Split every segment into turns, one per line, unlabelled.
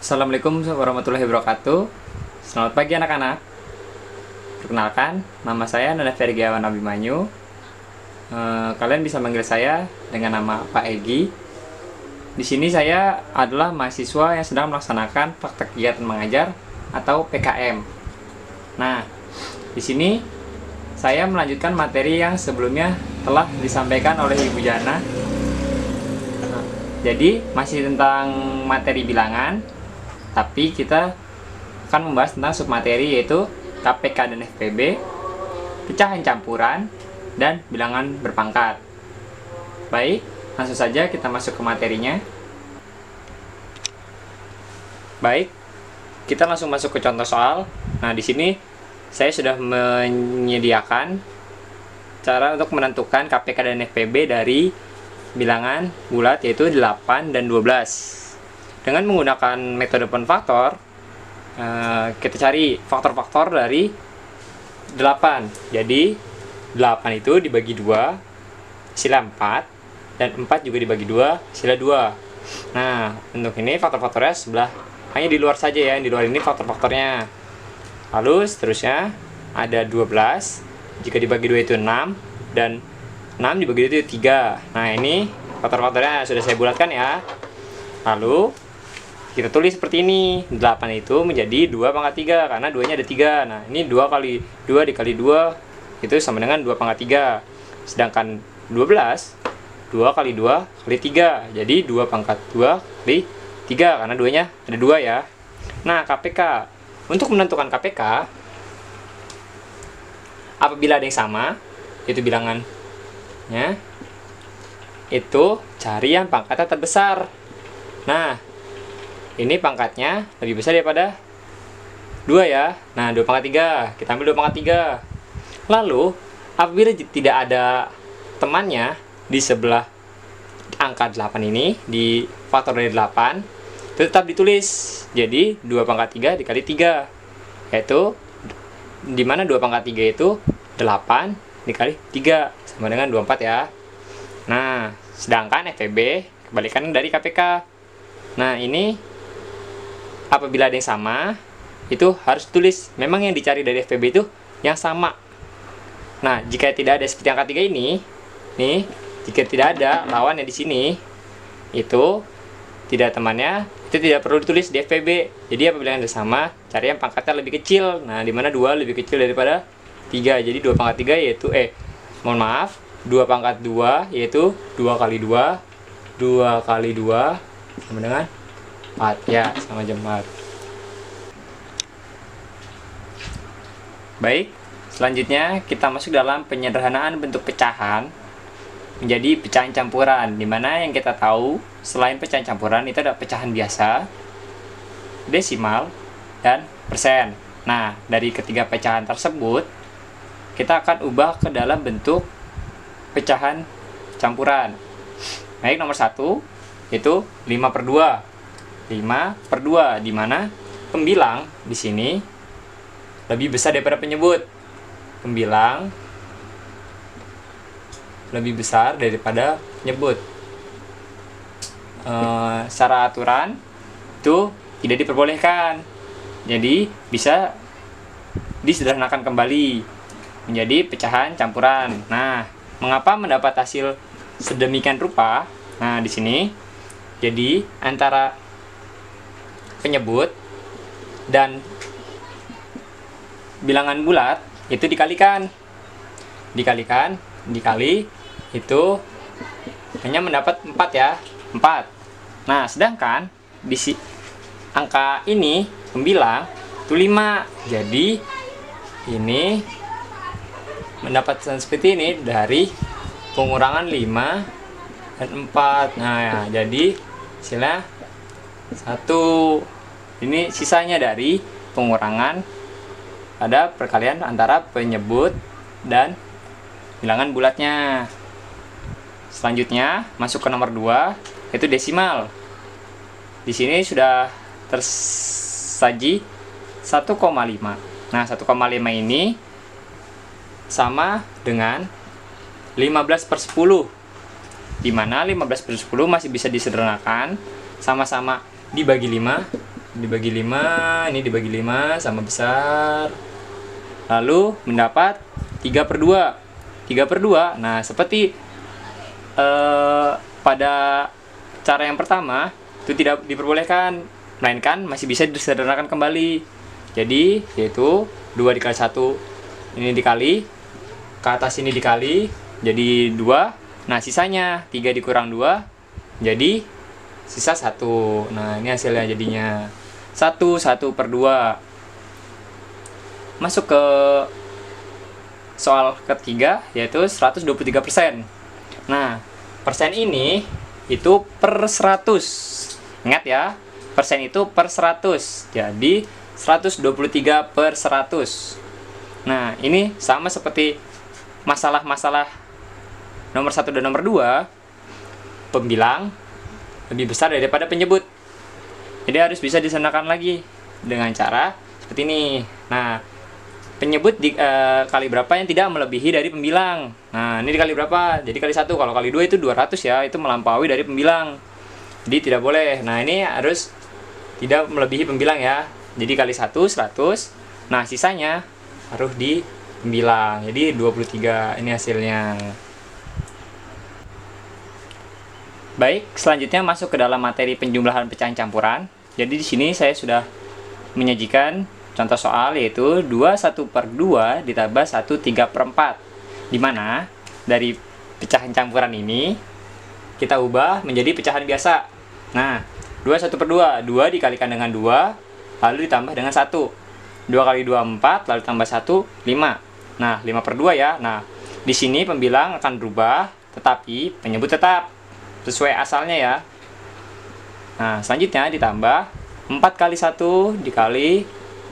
Assalamualaikum warahmatullahi wabarakatuh. Selamat pagi anak-anak. Perkenalkan, nama saya Nanda Fergiawan Abimanyu. Kalian bisa manggil saya dengan nama Pak Egi. Di sini saya adalah mahasiswa yang sedang melaksanakan praktek kegiatan mengajar atau PKM. Nah, di sini saya melanjutkan materi yang sebelumnya telah disampaikan oleh Ibu Jana. Jadi masih tentang materi bilangan, tapi kita akan membahas tentang submateri yaitu KPK dan FPB, pecahan campuran, dan bilangan berpangkat. Baik, langsung saja kita masuk ke materinya. Baik, kita langsung masuk ke contoh soal. Nah, di sini saya sudah menyediakan cara untuk menentukan KPK dan FPB dari bilangan bulat yaitu 8 dan 12. Dengan menggunakan metode penfaktor, kita cari faktor-faktor dari 8. Jadi 8 itu dibagi 2 hasilnya 4, dan 4 juga dibagi 2 hasilnya 2. Nah, untuk ini faktor-faktornya sebelah hanya di luar saja ya, di luar ini faktor-faktornya. Lalu seterusnya ada 12, jika dibagi 2 itu 6, dan 6 dibagi 2 itu 3. Nah, ini faktor-faktornya sudah saya bulatkan ya. Lalu kita tulis seperti ini. 8 itu menjadi 2 pangkat 3 karena 2-nya ada 3. Nah, ini 2 kali 2 dikali 2 itu sama dengan 2 pangkat 3. Sedangkan 12 2 kali 2 kali 3. Jadi 2 pangkat 2 kali 3 karena 2-nya ada 2 ya. Nah, KPK. Untuk menentukan KPK, apabila ada yang sama, itu bilangannya, itu cari yang pangkatnya terbesar. Nah, ini pangkatnya lebih besar daripada 2 ya. Nah, 2 pangkat 3. Kita ambil 2 pangkat 3. Lalu, apabila tidak ada temannya di sebelah angka 8 ini, di faktor dari 8, itu tetap ditulis. Jadi, 2 pangkat 3 dikali 3. Yaitu, dimana 2 pangkat 3 itu 8 dikali 3. Sama dengan 24 ya. Nah, sedangkan FPB kebalikan dari KPK. Nah, ini apabila ada yang sama, itu harus tulis. Memang yang dicari dari FPB itu yang sama. Nah, jika tidak ada seperti angka 3 ini, nih, jika tidak ada lawannya di sini, itu tidak temannya, itu tidak perlu ditulis di FPB. Jadi apabila yang ada sama, cari yang pangkatnya lebih kecil. Nah, dimana 2 lebih kecil daripada 3. Jadi 2 pangkat 3 yaitu 2 pangkat 2 yaitu 2 kali 2 kali 2 sama dengan 4 ya, sama aja 4. Baik, selanjutnya kita masuk dalam penyederhanaan bentuk pecahan menjadi pecahan campuran, dimana yang kita tahu selain pecahan campuran itu ada pecahan biasa, desimal, dan persen. Nah, dari ketiga pecahan tersebut kita akan ubah ke dalam bentuk pecahan campuran. Baik, nomor 1 itu 5/2. 5/2, di mana pembilang di sini lebih besar daripada penyebut. Pembilang lebih besar daripada penyebut. Secara aturan itu tidak diperbolehkan. Jadi bisa disederhanakan kembali menjadi pecahan campuran. Nah, mengapa mendapat hasil sedemikian rupa? Nah, di sini jadi antara penyebut dan bilangan bulat itu dikali itu hanya mendapat 4 ya, 4. Nah, sedangkan di angka ini pembilang itu 5. Jadi ini mendapatkan seperti ini dari pengurangan 5 dan 4. Nah, ya, jadi hasilnya 1. Ini sisanya dari pengurangan pada perkalian antara penyebut dan bilangan bulatnya. Selanjutnya masuk ke nomor 2 yaitu desimal. Di sini sudah tersaji 1,5. Nah, 1,5 ini sama dengan 15/10, di mana 15/10 masih bisa disederhanakan, sama-sama dibagi 5 dibagi 5, ini dibagi 5 sama besar. Lalu mendapat 3/2. 3/2. Nah, seperti pada cara yang pertama itu tidak diperbolehkan, melainkan masih bisa disederhanakan kembali. Jadi yaitu 2 dikali 1, ini dikali, ke atas ini dikali, jadi 2. Nah, sisanya 3 dikurang 2, jadi sisa 1. Nah, ini hasilnya jadinya 1/2. Masuk ke soal ketiga, yaitu 123%. Nah, persen ini itu per 100. Ingat ya, persen itu per 100. Jadi 123/100. Nah, ini sama seperti masalah-masalah nomor 1 dan nomor 2. Pembilang lebih besar daripada penyebut. Jadi harus bisa disederhanakan lagi dengan cara seperti ini. Nah, penyebut kali berapa yang tidak melebihi dari pembilang. Nah, ini dikali berapa? Jadi kali 1. Kalau kali 2 itu 200 ya, itu melampaui dari pembilang. Jadi tidak boleh. Nah, ini harus tidak melebihi pembilang ya. Jadi kali 1 100. Nah, sisanya harus di pembilang. Jadi 23 ini hasilnya. Baik, selanjutnya masuk ke dalam materi penjumlahan pecahan campuran. Jadi di sini saya sudah menyajikan contoh soal, yaitu 21/2 ditambah 1/3/4, di mana dari pecahan campuran ini kita ubah menjadi pecahan biasa. Nah, 21/2, 2 dikalikan dengan 2, lalu ditambah dengan 1. 2 kali 2 4, lalu tambah 1 5. Nah, 5/2 ya. Nah, di sini pembilang akan berubah, tetapi penyebut tetap sesuai asalnya ya. Nah, selanjutnya ditambah 4 kali 1 dikali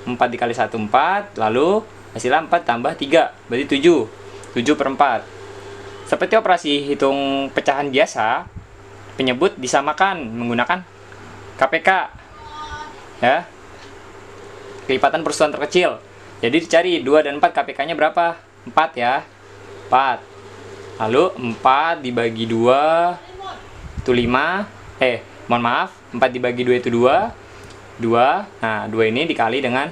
4 dikali 1 4, lalu hasilnya 4 tambah 3, berarti 7. 7/4. Seperti operasi hitung pecahan biasa, penyebut disamakan menggunakan KPK. Ya. Kelipatan persusuan terkecil. Jadi dicari 2 dan 4, KPK-nya berapa? 4 ya. 4. Lalu 4 dibagi 2 itu 5. Mohon maaf, 4 dibagi 2 itu 2. 2. Nah, 2 ini dikali dengan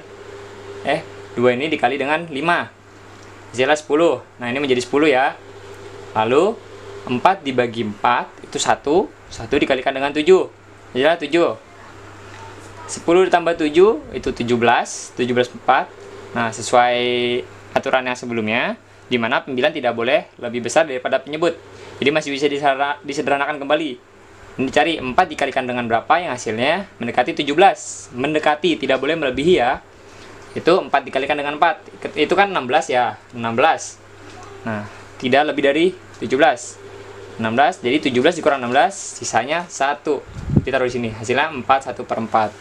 2 ini dikali dengan 5. Hasilnya 10. Nah, ini menjadi 10 ya. Lalu 4 dibagi 4 itu 1. 1 dikalikan dengan 7. Hasilnya 7. 10 ditambah 7 itu 17. 17/4. Nah, sesuai aturan yang sebelumnya, di mana pembilang tidak boleh lebih besar daripada penyebut. Jadi masih bisa disederhanakan kembali. Ini dicari 4 dikalikan dengan berapa yang hasilnya mendekati 17. Mendekati, tidak boleh melebihi ya. Itu 4 dikalikan dengan 4. Itu kan 16 ya. 16. Nah, tidak lebih dari 17. 16, jadi 17 dikurang 16, sisanya 1. Kita taruh di sini. Hasilnya 4 1/4.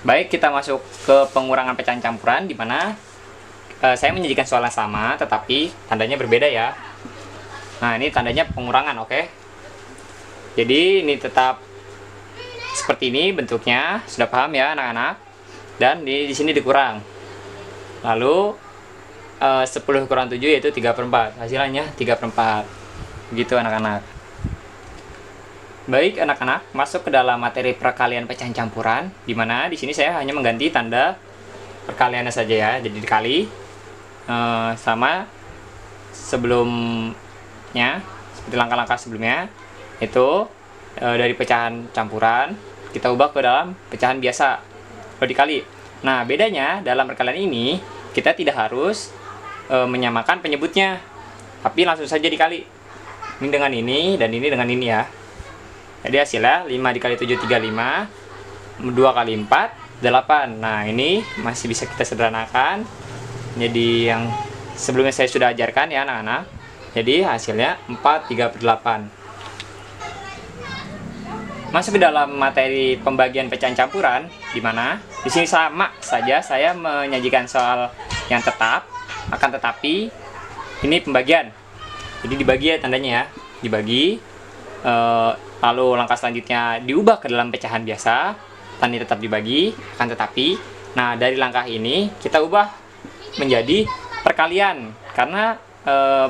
Baik, kita masuk ke pengurangan pecahan campuran, di mana saya menyajikan soal yang sama, tetapi tandanya berbeda ya. Nah, ini tandanya pengurangan, oke? Jadi ini tetap seperti ini bentuknya, sudah paham ya anak-anak? Dan di sini dikurang. Lalu 10 kurang 7 yaitu 3/4. Hasilnya 3/4. Begitu anak-anak. Baik anak-anak, masuk ke dalam materi perkalian pecahan campuran, di mana di sini saya hanya mengganti tanda perkaliannya saja ya. Jadi dikali sama sebelumnya, seperti langkah-langkah sebelumnya, itu dari pecahan campuran kita ubah ke dalam pecahan biasa, dikali. Nah, bedanya dalam perkalian ini kita tidak harus menyamakan penyebutnya, tapi langsung saja dikali. Ini dengan ini dan ini dengan ini ya. Jadi hasilnya 5 dikali 7 35, 2 kali 4 8. Nah, ini masih bisa kita sederhanakan. Jadi yang sebelumnya saya sudah ajarkan ya anak-anak. Jadi hasilnya 4 3/8. Masuk ke dalam materi pembagian pecahan campuran, di mana di sini sama saja saya menyajikan soal yang tetap, akan tetapi ini pembagian. Jadi dibagi ya tandanya ya, dibagi. Lalu langkah selanjutnya diubah ke dalam pecahan biasa, tanda tetap dibagi, akan tetapi. Nah, dari langkah ini kita ubah menjadi perkalian, karena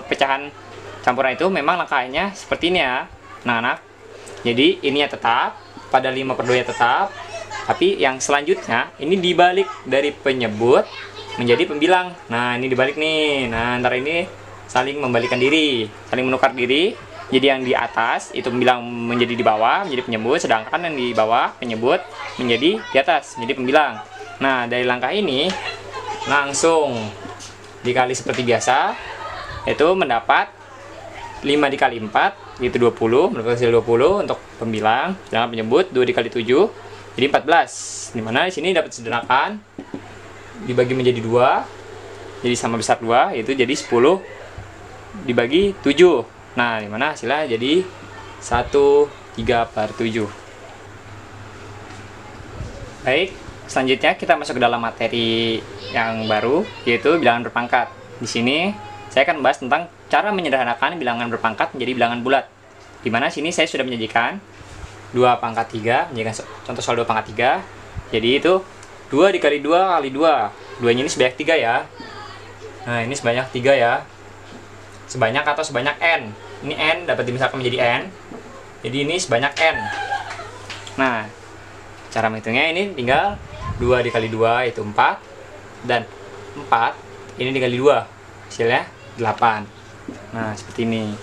pecahan campuran itu memang langkahnya seperti ini ya, anak-anak. Jadi ininya tetap, pada 5/2 tetap, tapi yang selanjutnya ini dibalik dari penyebut menjadi pembilang. Nah, ini dibalik nih. Nah, antara ini saling membalikkan diri, saling menukar diri. Jadi yang di atas itu pembilang menjadi di bawah, menjadi penyebut, sedangkan yang di bawah penyebut menjadi di atas, menjadi pembilang. Nah, dari langkah ini langsung dikali seperti biasa, itu mendapat 5 dikali 4 itu 20, mendapat hasil 20 untuk pembilang, sedangkan penyebut 2 dikali 7 jadi 14. Dimana di sini dapat disederhanakan dibagi menjadi 2, jadi sama besar 2, yaitu jadi 10 dibagi 7. Nah, dimana hasilnya jadi 1/3/7. Baik, selanjutnya kita masuk ke dalam materi yang baru, yaitu bilangan berpangkat. Di sini saya akan membahas tentang cara menyederhanakan bilangan berpangkat menjadi bilangan bulat. Dimana sini saya sudah menyajikan 2/3, menjadikan contoh soal 2/3. Jadi itu 2 dikali 2 kali 2. 2-nya ini sebanyak 3 ya. Nah, ini sebanyak 3 ya. Sebanyak atau sebanyak N. Ini N dapat dibesarkan menjadi N. Jadi ini sebanyak N. Nah, cara menghitungnya ini tinggal 2 dikali 2 itu 4. Dan 4 ini dikali 2. Hasilnya 8. Nah, seperti ini.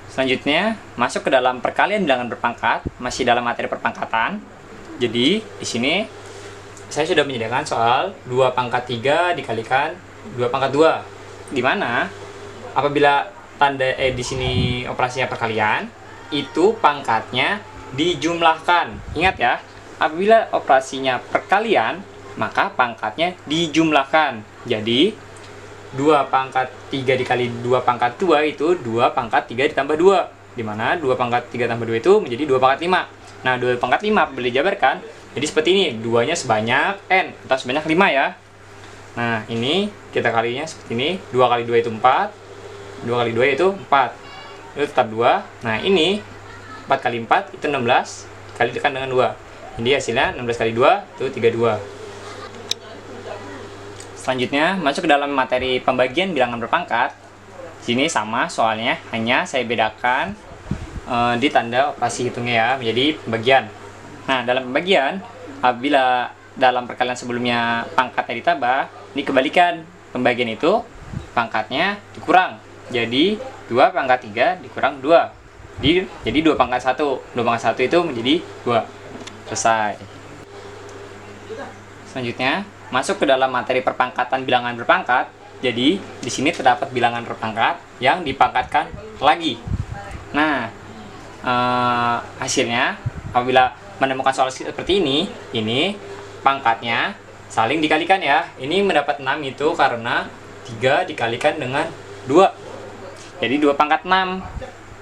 Selanjutnya, masuk ke dalam perkalian bilangan berpangkat, masih dalam materi perpangkatan. Jadi, di sini saya sudah menyediakan soal 2/3 dikalikan 2/2. Di mana apabila tanda di sini operasinya perkalian, itu pangkatnya dijumlahkan. Ingat ya, apabila operasinya perkalian, maka pangkatnya dijumlahkan. Jadi 2/3 dikali 2/2 itu 2/3 ditambah 2, dimana 2/3 tambah 2 itu menjadi 2/5. Nah, 2/5 boleh dijabarkan jadi seperti ini, 2-nya sebanyak N atau sebanyak 5 ya. Nah, ini kita kalinya seperti ini, 2 kali 2 itu 4, 2 kali 2 itu 4, itu tetap 2. Nah, ini 4 kali 4 itu 16, dikalikan dengan 2, jadi hasilnya 16 kali 2 itu 32. Selanjutnya masuk ke dalam materi pembagian bilangan berpangkat. Sini sama soalnya, hanya saya bedakan di tanda operasi hitungnya ya, menjadi pembagian. Nah, dalam pembagian, apabila dalam perkalian sebelumnya pangkatnya ditambah, ini kebalikan, pembagian itu pangkatnya dikurang. Jadi 2/3 dikurang 2. Jadi 2/1. 2/1 itu menjadi 2. Selesai. Selanjutnya, masuk ke dalam materi perpangkatan bilangan berpangkat. Jadi, di sini terdapat bilangan berpangkat yang dipangkatkan lagi. Nah, hasilnya apabila menemukan soal seperti ini pangkatnya saling dikalikan ya. Ini mendapat 6 itu karena 3 dikalikan dengan 2. Jadi 2/6.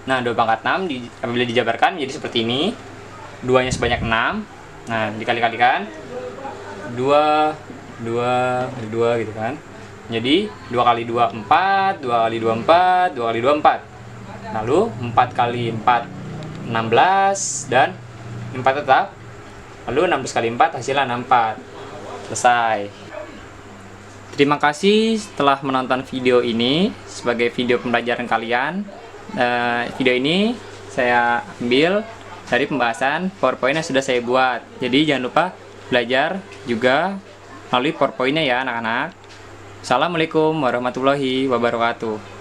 Nah, 2/6 apabila dijabarkan jadi seperti ini. 2-nya sebanyak 6. Nah, dikali-kalikan 2 gitu kan. Jadi 2 kali 2 4, 2 kali 2 4, 2 kali 2 4. Lalu 4 kali 4 16 dan 4 tetap. Lalu 16 kali 4 hasilnya 64. Selesai. Terima kasih telah menonton video ini sebagai video pembelajaran kalian. Video ini saya ambil dari pembahasan PowerPoint yang sudah saya buat. Jadi jangan lupa belajar juga melalui PowerPoint-nya ya anak-anak. Assalamualaikum warahmatullahi wabarakatuh.